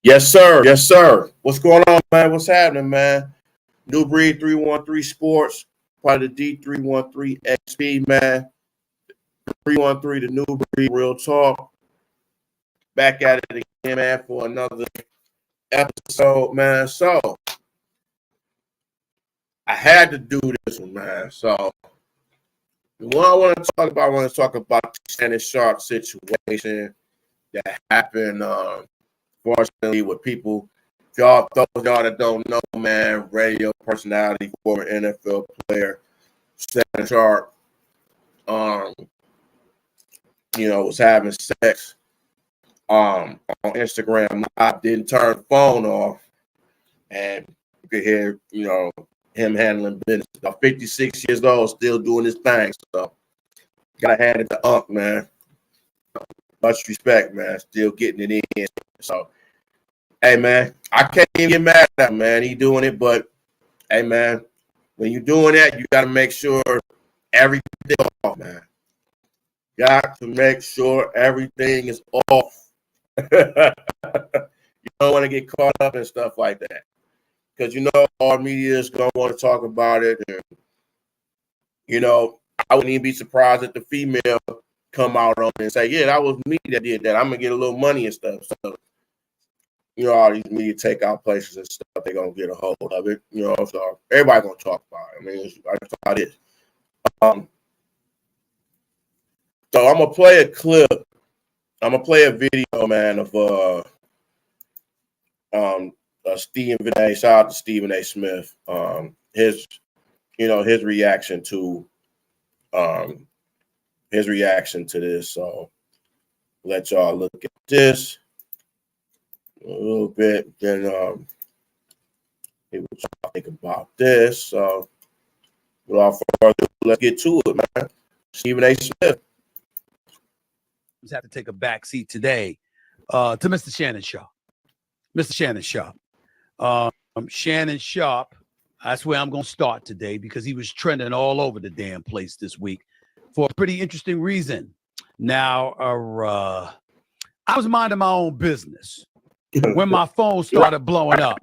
Yes, sir. Yes, sir. What's going on, man? What's happening, man? New Breed 313 Sports, part of the D313 XP, man. 313, the New Breed, Real Talk. Back at it again, man, for another episode, man. So, I had to do this one, man. So, what I want to talk about, the Shannon Sharpe situation that happened, fortunately, with people. Those y'all that don't know, man, radio personality, former NFL player, Shannon Sharpe, was having sex on Instagram Live, didn't turn the phone off, and you could hear, him handling business. About 56 years old, still doing his thing. So, gotta hand it to Unc, man. Much respect, man. Still getting it in. So, hey, man, I can't even get mad at him, man. He doing it, but, hey, man, when you're doing that, you got to make sure everything is off, man. Got to make sure everything is off. You don't want to get caught up in stuff like that. Because, all media is going to want to talk about it. And, I wouldn't even be surprised if the female come out on it and say, yeah, that was me that did that. I'm going to get a little money and stuff. So, all these media takeout places and stuff, they're going to get a hold of it. So everybody going to talk about it. I mean, that's how it is. So I'm going to play a clip. I'm going to play a video, man, of Stephen A. Shout out to Stephen A. Smith. His reaction to this. So let y'all look at this a little bit, then people think about this. So without further ado, let's get to it, man. Stephen A. Smith. Have to take a back seat today to Mr. Shannon Sharpe. Mr. Shannon Sharpe. Shannon Sharpe, that's where I'm going to start today because he was trending all over the damn place this week for a pretty interesting reason. Now, I was minding my own business when my phone started blowing up.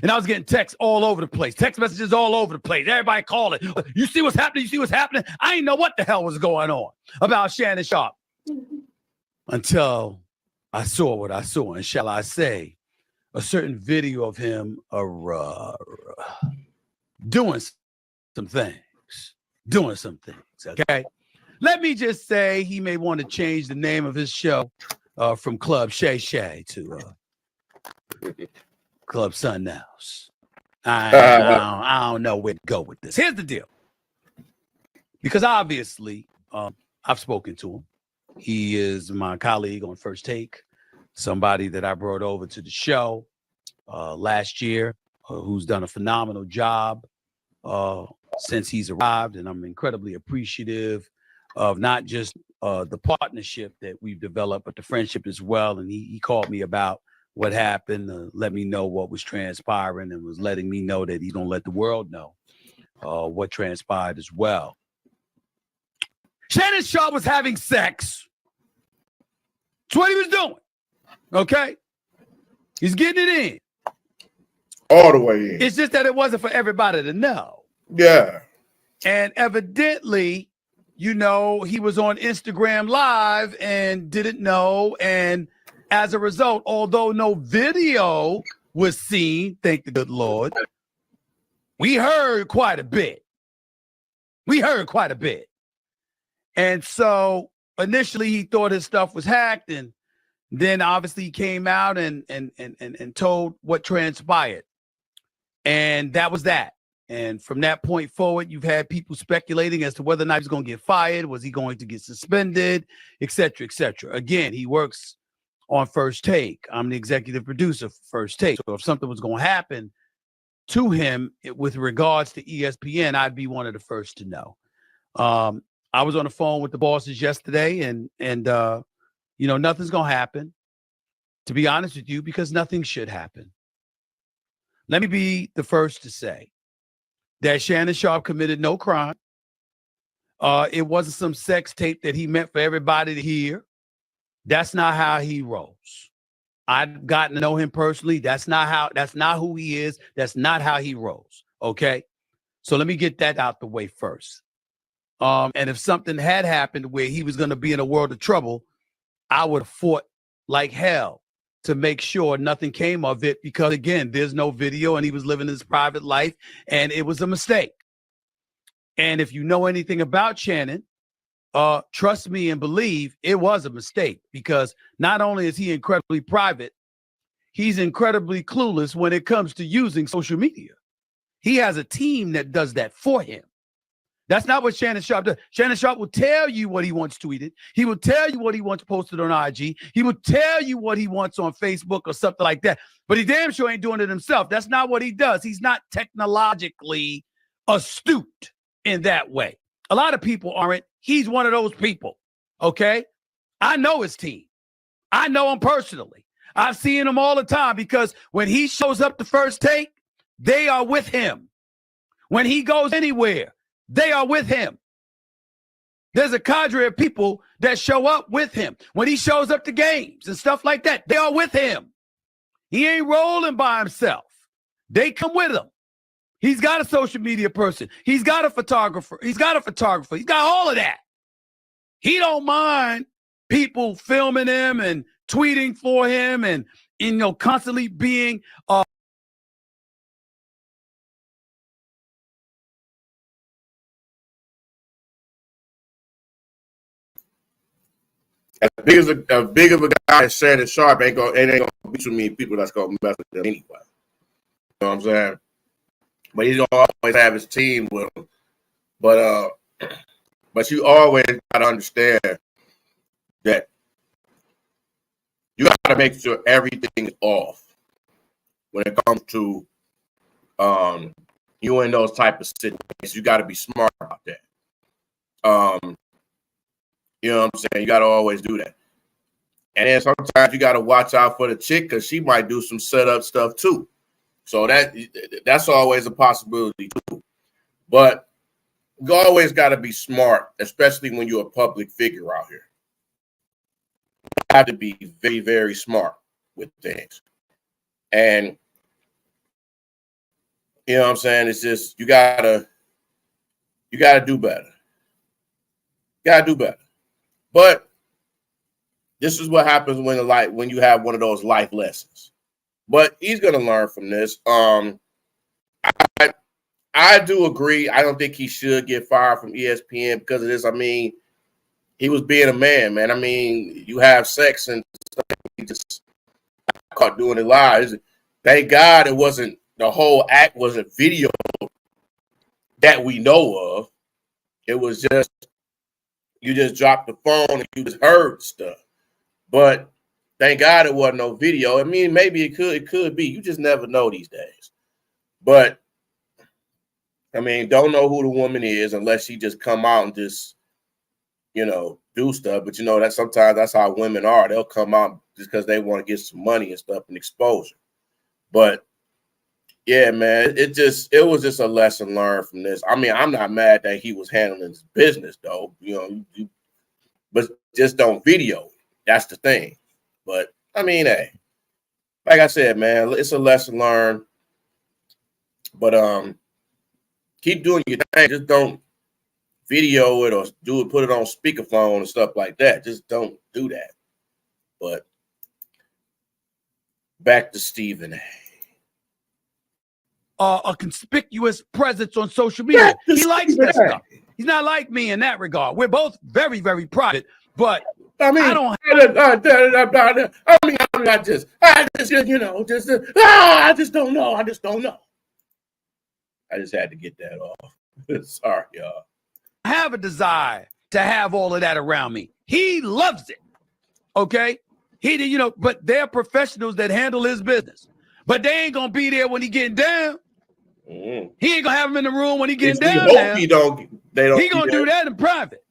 And I was getting texts all over the place, text messages all over the place. Everybody calling. You see what's happening? You see what's happening? I didn't know what the hell was going on about Shannon Sharpe until I saw what I saw. And shall I say, a certain video of him doing some things. Okay. Let me just say he may want to change the name of his show from Club Shay Shay to Club Sunhouse. I don't know where to go with this. Here's the deal. Because obviously, I've spoken to him. He is my colleague on First Take, somebody that I brought over to the show last year, who's done a phenomenal job since he's arrived. And I'm incredibly appreciative of not just the partnership that we've developed, but the friendship as well. And he called me about what happened, let me know what was transpiring, and was letting me know that he's going to let the world know what transpired as well. Shannon Sharpe was having sex. That's what he was doing. Okay? He's getting it in. All the way in. It's just that it wasn't for everybody to know. Yeah. And evidently, he was on Instagram Live and didn't know. And as a result, although no video was seen, thank the good Lord, we heard quite a bit. And so initially he thought his stuff was hacked, and then obviously he came out and told what transpired. And that was that. And from that point forward, you've had people speculating as to whether or not he's going to get fired. Was he going to get suspended, et cetera, et cetera. Again, he works on First Take. I'm the executive producer for First Take. So if something was going to happen to him with regards to ESPN, I'd be one of the first to know. I was on the phone with the bosses yesterday, and nothing's going to happen, to be honest with you, because nothing should happen. Let me be the first to say that Shannon Sharpe committed no crime. It wasn't some sex tape that he meant for everybody to hear. That's not how he rolls. I've gotten to know him personally. That's not who he is. That's not how he rolls. Okay. So let me get that out the way first. And if something had happened where he was going to be in a world of trouble, I would have fought like hell to make sure nothing came of it, because again, there's no video and he was living his private life and it was a mistake. And if you know anything about Shannon, trust me and believe it was a mistake, because not only is he incredibly private, he's incredibly clueless when it comes to using social media. He has a team that does that for him. That's not what Shannon Sharpe does. Shannon Sharpe will tell you what he wants tweeted. He will tell you what he wants posted on IG. He will tell you what he wants on Facebook or something like that. But he damn sure ain't doing it himself. That's not what he does. He's not technologically astute in that way. A lot of people aren't. He's one of those people, okay? I know his team. I know him personally. I've seen him all the time, because when he shows up the first take, they are with him. When he goes anywhere, they are with him. There's a cadre of people that show up with him. When he shows up to games and stuff like that, they are with him. He ain't rolling by himself. They come with him. He's got a social media person. He's got a photographer. He's got all of that. He don't mind people filming him and tweeting for him and constantly being as big of a guy as Shannon Sharpe ain't gonna be too many people that's gonna mess with him anyway. You know what I'm saying? But he's gonna always have his team with him. But you always gotta understand that you gotta make sure everything is off when it comes to you in those type of situations. You gotta be smart about that. You know what I'm saying? You got to always do that. And then sometimes you got to watch out for the chick, because she might do some setup stuff too. So that's always a possibility too. But you always got to be smart, especially when you're a public figure out here. You have to be very, very smart with things. And you know what I'm saying? It's just you gotta do better. You gotta do better. But this is what happens when you have one of those life lessons. But he's gonna learn from this. I do agree. I don't think he should get fired from ESPN because of this. I mean, he was being a man. I mean, you have sex and stuff. He just caught doing it live. Thank God it wasn't, the whole act wasn't video that we know of. It was just, you just dropped the phone and you just heard stuff. But thank God it wasn't no video. I mean, maybe it could be. You just never know these days. But I mean, don't know who the woman is unless she just come out and just, do stuff. But that sometimes that's how women are. They'll come out just because they want to get some money and stuff and exposure. But yeah, man, it was just a lesson learned from this. I mean, I'm not mad that he was handling his business though, but just don't video. That's the thing. But I mean, hey, like I said, man, it's a lesson learned. But keep doing your thing. Just don't video it or put it on speakerphone and stuff like that. Just don't do that. But back to Stephen A. A conspicuous presence on social media. He likes that stuff. He's not like me in that regard. We're both very, very private, but I just don't know. I just had to get that off. Sorry, y'all. I have a desire to have all of that around me. He loves it. Okay? But they're professionals that handle his business. But they ain't gonna be there when he getting down. Mm. He ain't gonna have him in the room when he getting down. He gonna do that in private.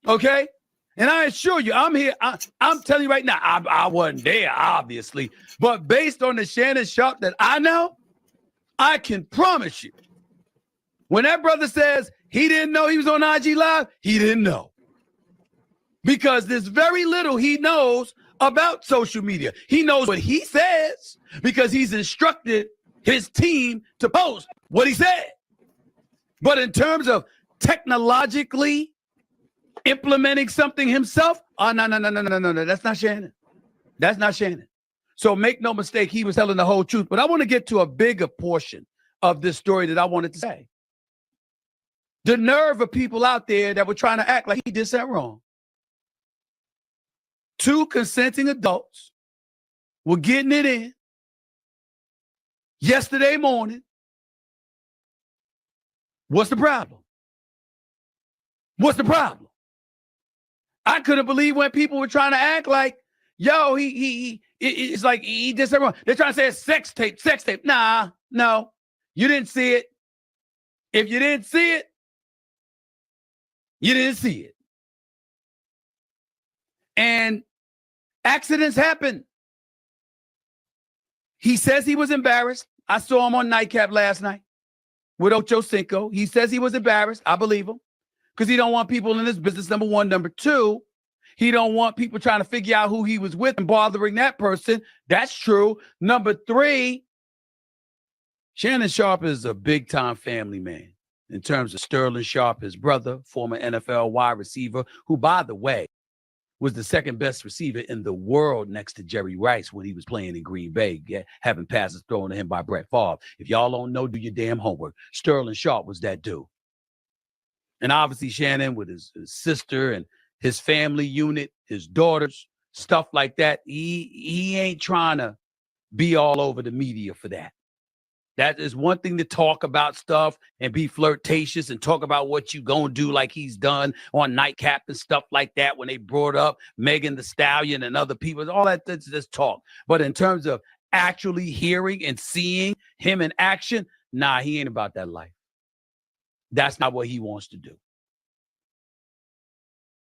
Okay? And I assure you, I'm here. I'm telling you right now, I wasn't there, obviously. But based on the Shannon Sharpe that I know, I can promise you, when that brother says he didn't know he was on IG Live, he didn't know. Because there's very little he knows about social media. He knows what he says because he's instructed his team to post what he said. But in terms of technologically implementing something himself, no. That's not Shannon. That's not Shannon. So make no mistake, he was telling the whole truth. But I want to get to a bigger portion of this story that I wanted to say. The nerve of people out there that were trying to act like he did something wrong. 2 consenting adults were getting it in yesterday morning. What's the problem? What's the problem? I couldn't believe when people were trying to act like, yo, it's like he did something wrong. They're trying to say it's sex tape. Nah, no, you didn't see it. If you didn't see it, you didn't see it. And accidents happen. He says he was embarrassed. I saw him on Nightcap last night with Ocho Cinco. He says he was embarrassed. I believe him because he don't want people in his business, number one. Number two, he don't want people trying to figure out who he was with and bothering that person. That's true. Number 3, Shannon Sharpe is a big-time family man in terms of Sterling Sharpe, his brother, former NFL wide receiver, who, by the way, was the second best receiver in the world next to Jerry Rice when he was playing in Green Bay, having passes thrown to him by Brett Favre. If y'all don't know, do your damn homework. Sterling Sharpe was that dude. And obviously Shannon with his sister and his family unit, his daughters, stuff like that, he ain't trying to be all over the media for that. That is one thing to talk about stuff and be flirtatious and talk about what you gonna do like he's done on Nightcap and stuff like that when they brought up Megan Thee Stallion and other people. All that's just talk. But in terms of actually hearing and seeing him in action, nah, he ain't about that life. That's not what he wants to do.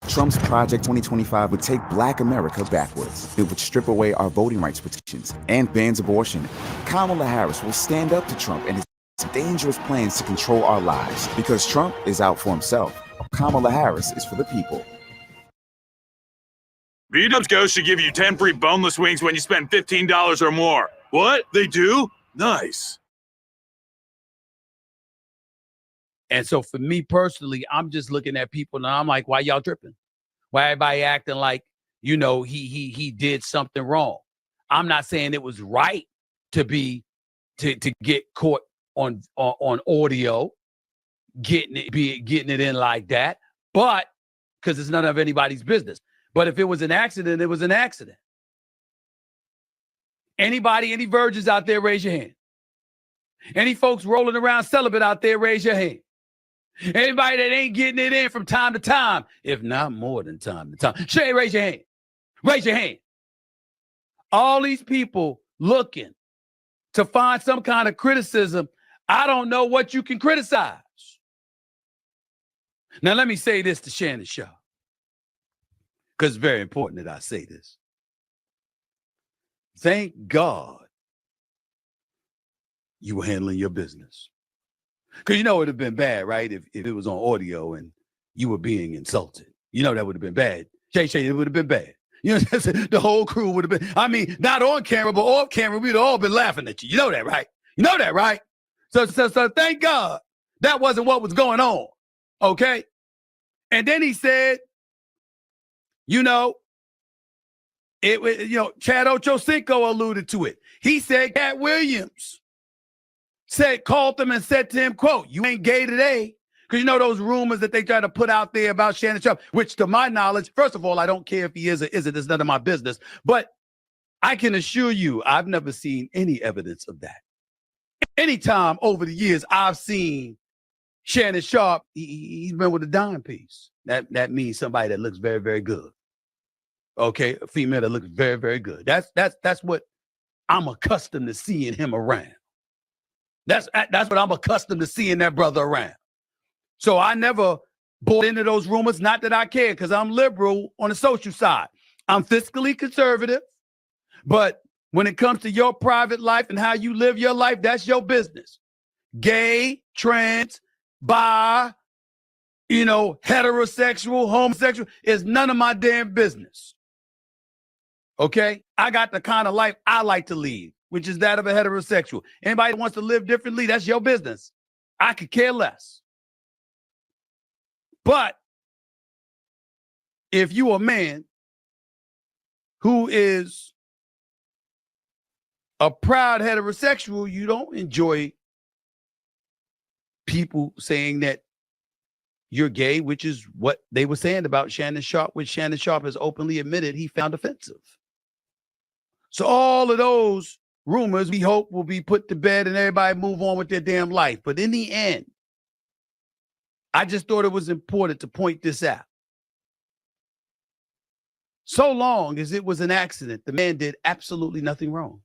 Trump's Project 2025 would take Black America backwards. It would strip away our voting rights protections and bans abortion. Kamala Harris will stand up to Trump and his dangerous plans to control our lives because Trump is out for himself. Kamala Harris is for the people. B-Dubs Ghost should give you 10 free boneless wings when you spend $15 or more. What? They do? Nice. And so for me personally, I'm just looking at people and I'm like, why y'all tripping? Why everybody acting like, you know, he did something wrong? I'm not saying it was right to get caught on audio, getting it in like that, but because it's none of anybody's business. But if it was an accident, it was an accident. Anybody, any virgins out there, raise your hand. Any folks rolling around celibate out there, raise your hand. Anybody that ain't getting it in from time to time, if not more than time to time. Shay, raise your hand. Raise your hand. All these people looking to find some kind of criticism. I don't know what you can criticize. Now, let me say this to Shannon Sharpe, because it's very important that I say this. Thank God you were handling your business. Because you know it would have been bad, right? If it was on audio and you were being insulted. You know that would have been bad. Shay Shay, it would have been bad. You know, the whole crew would have been, I mean, not on camera, but off camera, we'd all been laughing at you. You know that, right? You know that, right? So thank God that wasn't what was going on, okay? And then he said, you know, Chad Ochocinco alluded to it. He said Cat Williams called him and said to him, quote, you ain't gay today. Because you know those rumors that they try to put out there about Shannon Sharpe, which to my knowledge, first of all, I don't care if he is or isn't. It's none of my business. But I can assure you, I've never seen any evidence of that. Anytime over the years I've seen Shannon Sharpe, he's been with a dime piece. That means somebody that looks very, very good. Okay, a female that looks very, very good. That's what I'm accustomed to seeing him around. That's what I'm accustomed to seeing that brother around. So I never bought into those rumors, not that I care, because I'm liberal on the social side. I'm fiscally conservative, but when it comes to your private life and how you live your life, that's your business. Gay, trans, bi, heterosexual, homosexual is none of my damn business. Okay? I got the kind of life I like to lead, which is that of a heterosexual. Anybody that wants to live differently, that's your business. I could care less. But if you a man who is a proud heterosexual, you don't enjoy people saying that you're gay, which is what they were saying about Shannon Sharpe, which Shannon Sharpe has openly admitted he found offensive. So all of those rumors, we hope, will be put to bed and everybody move on with their damn life. But in the end, I just thought it was important to point this out. So long as it was an accident, the man did absolutely nothing wrong.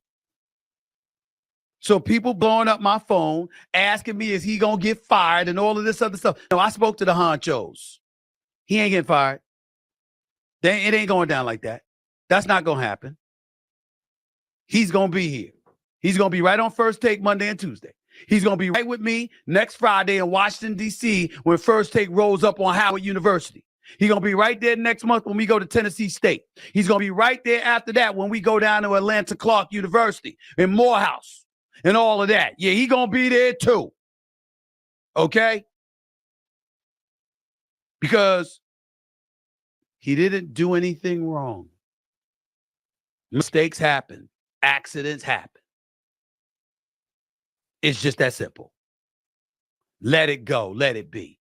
So people blowing up my phone, asking me, is he going to get fired and all of this other stuff. No, I spoke to the honchos. He ain't getting fired. It ain't going down like that. That's not going to happen. He's going to be here. He's going to be right on First Take Monday and Tuesday. He's going to be right with me next Friday in Washington, D.C. when First Take rolls up on Howard University. He's going to be right there next month when we go to Tennessee State. He's going to be right there after that when we go down to Atlanta Clark University and Morehouse. And all of that. Yeah, he gonna be there too. Okay? Because he didn't do anything wrong. Mistakes happen. Accidents happen. It's just that simple. Let it go. Let it be.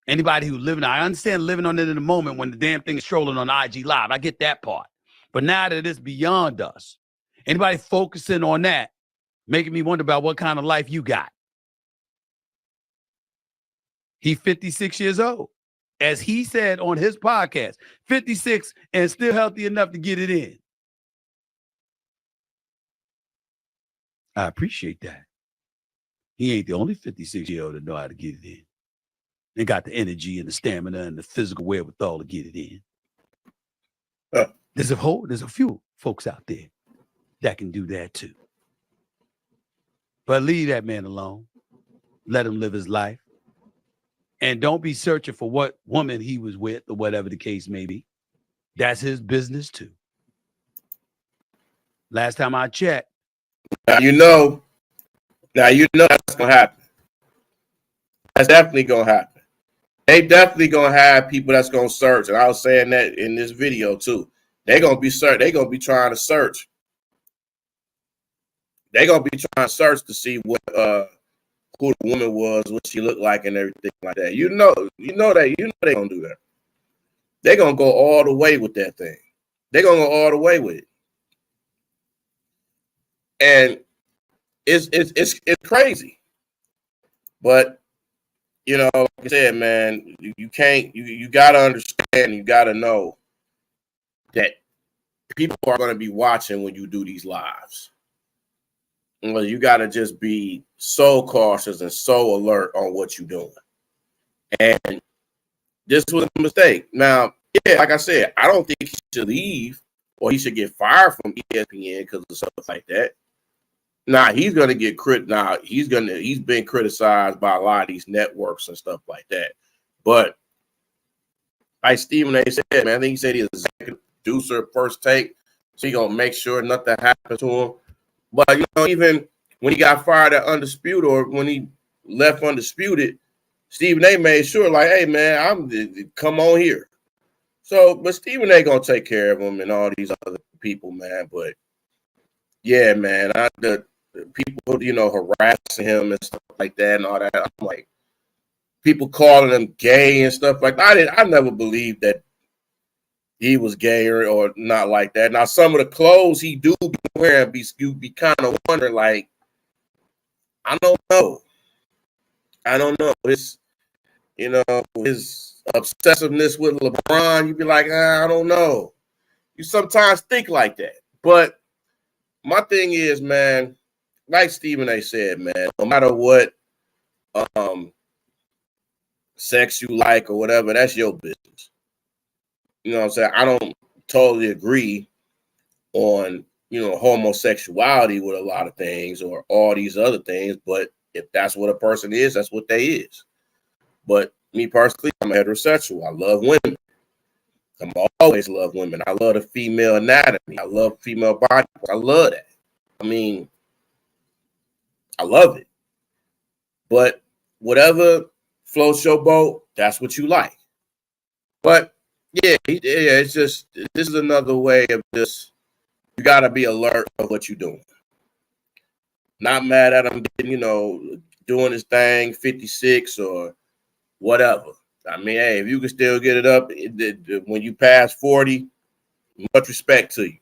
Anybody who living, I understand living on it in the moment when the damn thing is strolling on IG Live. I get that part. But now that it's beyond us, anybody focusing on that, making me wonder about what kind of life you got. He's 56 years old. As he said on his podcast, 56 and still healthy enough to get it in. I appreciate that. He ain't the only 56-year-old that know how to get it in. They got the energy and the stamina and the physical wherewithal to get it in. There's a few folks out there that can do that too. But leave that man alone. Let him live his life. And don't be searching for what woman he was with or whatever the case may be. That's his business too. Last time I checked. Now you know that's going to happen. That's definitely going to happen. They definitely going to have people that's going to search. And I was saying that in this video too. They're going to be trying to search. They're gonna be trying to search to see what who the woman was, what she looked like, and everything like that. You know they're gonna do that. They're gonna go all the way with that thing. They're gonna go all the way with it. And it's crazy. But like I said, man, you can't you gotta understand, you gotta know that people are gonna be watching when you do these lives. Well, you got to just be so cautious and so alert on what you're doing. And this was a mistake. Now, yeah, like I said, I don't think he should leave or he should get fired from ESPN because of stuff like that. Nah, he's going to get he's been criticized by a lot of these networks and stuff like that. But like Stephen A. said, man, I think he said he's executive producer, First Take. So he's going to make sure nothing happens to him. But, even when he got fired at Undisputed or when he left Undisputed, Stephen A. made sure, like, hey, man, come on here. So, but Stephen A. going to take care of him and all these other people, man. But, yeah, man, the people, harassing him and stuff like that and all that. I'm like, people calling him gay and stuff like that. I never believed that he was gay or not like that. Now, some of the clothes he do be wearing, you be kind of wondering, like, I don't know. His obsessiveness with LeBron, you be like, I don't know. You sometimes think like that. But my thing is, man, like Stephen A. said, man, no matter what sex you like or whatever, that's your business. You know what I'm saying? I don't totally agree on, homosexuality with a lot of things or all these other things. But if that's what a person is, that's what they is. But me personally, I'm a heterosexual. I love women. I'm always love women. I love the female anatomy. I love female body. I love that. I mean, I love it. But whatever floats your boat, that's what you like. But yeah, it's just, this is another way of just, you got to be alert of what you're doing. Not mad at him getting, doing his thing, 56 or whatever. I mean, hey, if you can still get it up when you pass 40, much respect to you.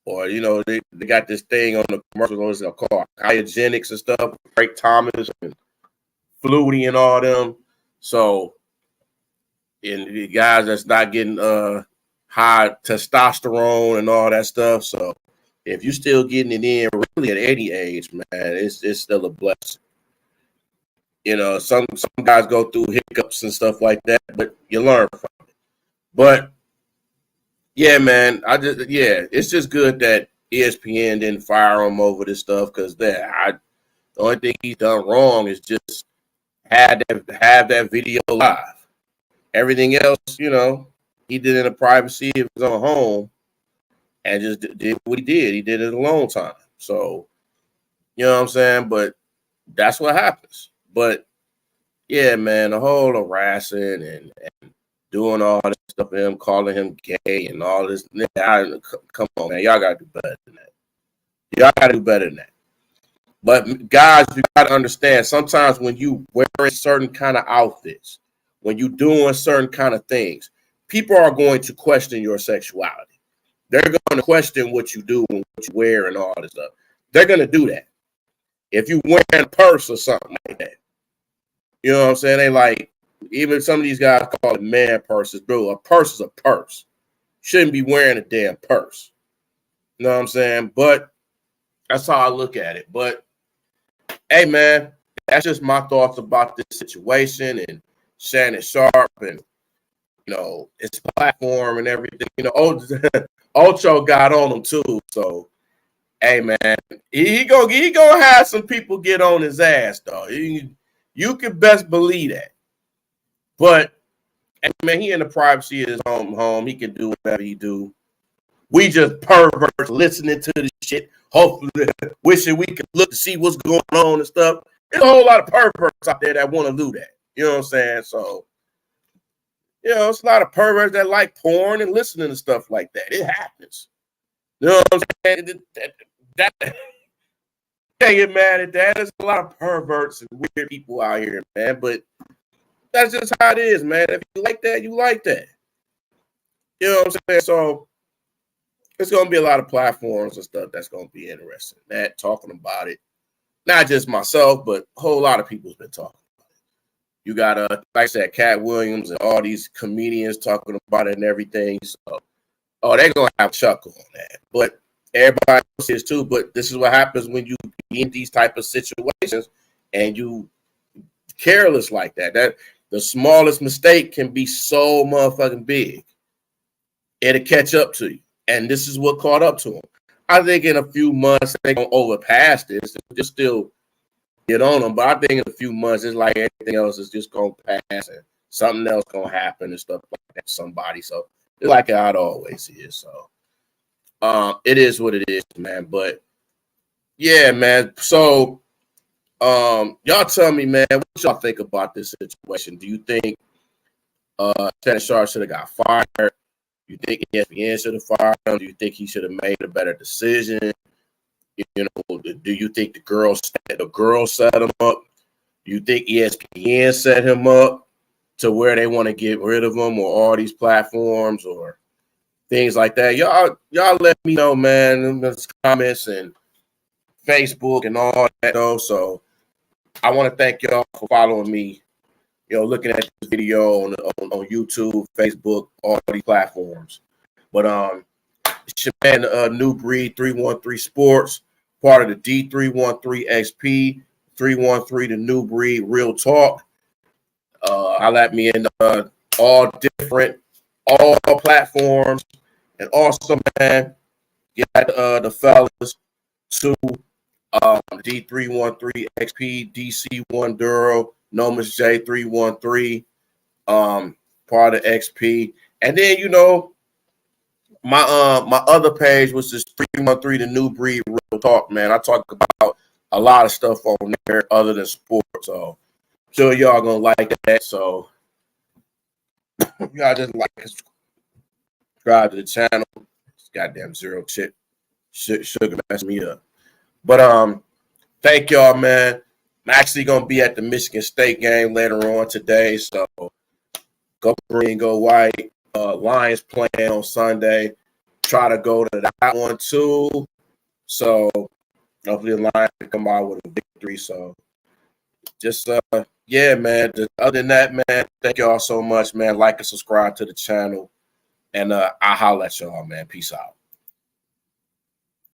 Or, they got this thing on the commercials called hygienics and stuff, Frank Thomas and Flutie and all them. So, and the guys that's not getting high testosterone and all that stuff. So, if you're still getting it in really at any age, man, it's still a blessing. Some guys go through hiccups and stuff like that, but you learn from it. But yeah, man, it's just good that ESPN didn't fire him over this stuff, because the only thing he's done wrong is just have that video live. Everything else, he did in the privacy of his own home and just did what he did. He did it alone time. So, you know what I'm saying? But that's what happens. But yeah, man, the whole harassing and doing all this stuff, him calling him gay and all this. Come on, man, y'all gotta do better than that. Y'all gotta do better than that. But guys, you gotta understand, sometimes when you wearing certain kind of outfits, when you doing certain kind of things, people are going to question your sexuality. They're going to question what you do and what you wear and all this stuff. They're going to do that. If you wearing a purse or something like that, you know what I'm saying? They like, even some of these guys call it man purses. Bro, a purse is a purse. Shouldn't be wearing a damn purse. You know what I'm saying? But that's how I look at it. But hey, man, that's just my thoughts about this situation and Shannon Sharpe and, his platform and everything. Ocho got on him too. So, hey, man, he gonna have some people get on his ass, though. You can best believe that. But, hey, man, he in the privacy of his own home. He can do whatever he do. We just perverts listening to this shit, hopefully wishing we could look to see what's going on and stuff. There's a whole lot of perverts out there that want to do that. You know what I'm saying? So, it's a lot of perverts that like porn and listening to stuff like that. It happens. You know what I'm saying? That can't get mad at that. There's a lot of perverts and weird people out here, man. But that's just how it is, man. If you like that, you like that. You know what I'm saying? So it's going to be a lot of platforms and stuff that's going to be interesting. That talking about it. Not just myself, but a whole lot of people's been talking about it. You got, like I said, Cat Williams and all these comedians talking about it and everything. So, they're going to have a chuckle on that. But everybody else is too. But this is what happens when you be in these type of situations and you careless like that. That the smallest mistake can be so motherfucking big. It'll catch up to you. And this is what caught up to them. I think in a few months they're gonna overpass this. Just still get on them, but I think in a few months it's like everything else is just gonna pass and something else gonna happen and stuff like that. Somebody, so it's like how it always is. So, it is what it is, man. But yeah, man. So, y'all tell me, man, what y'all think about this situation? Do you think Shannon Sharpe should have got fired? You think ESPN should have fired him? Do you think he should have made a better decision? Do you think the girl set him up? Do you think ESPN set him up to where they want to get rid of him, or all these platforms or things like that? Y'all let me know, man, in the comments and Facebook and all that, though. So I want to thank y'all for following me. Looking at this video on YouTube, Facebook, all these platforms. But it's your man, New Breed 313 Sports, part of the D313 XP, 313 the New Breed Real Talk. I let me in all platforms, and also, man, get the fellas to D313 XP, DC1 Duro, Nomas J313. part of XP. And then, my other page was just 313 The New Breed Real Talk, man. I talk about a lot of stuff on there other than sports. So sure y'all gonna like that. So y'all just like subscribe to the channel. This goddamn zero shit sugar messing me up. But thank y'all, man. I'm actually gonna be at the Michigan State game later on today. So go green, go white. Lions playing on Sunday. Try to go to that one too. So hopefully the Lions can come out with a victory. So just yeah, man. Other than that, man, thank y'all so much, man. Like and subscribe to the channel. And I'll holler at y'all, man. Peace out.